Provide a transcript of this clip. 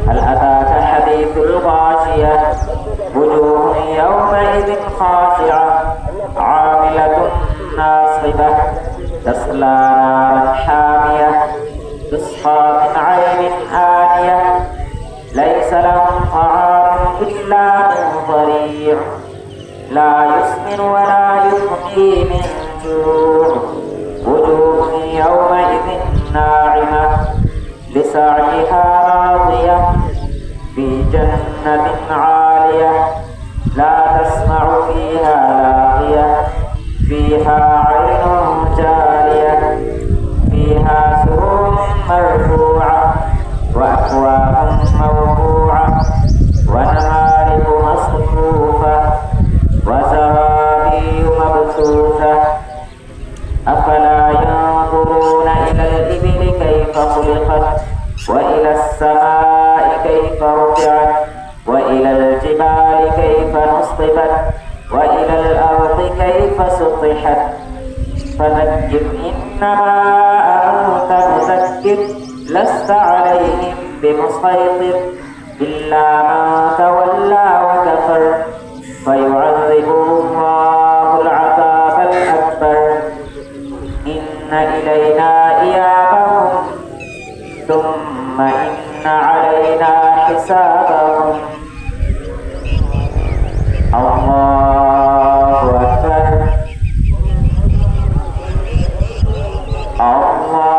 هل أتاك حديث الغاشية وجوه يومئذ خاشعة عاملة ناصبة تصلى نارا حامية تسقى من عين آنية ليس لهم طعام إلا من ضريع لا يسمن ولا يغني من جوع وجوه يومئذ ناعمة لسعيها راضية في جنة عالية لا تسمع فيها لاغية فيها عين جارية فيها سرور مرفوعة وأكواب موضوعة ونمارق مصفوفة وزرابي مبثوثة أفلا ينظرون إلى الإبل كيف خلقت وإلى السماء كيف رفعت وإلى الجبال كيف نصبت وإلى الأرض كيف سطحت فذكر إنما أنت مذكر لست عليهم بمسيطر إلا من تولى وكفر فيعذبه الله العذاب الأكبر إن إلينا إيابهم ثم إن علينا حسابهم الله أكبر الله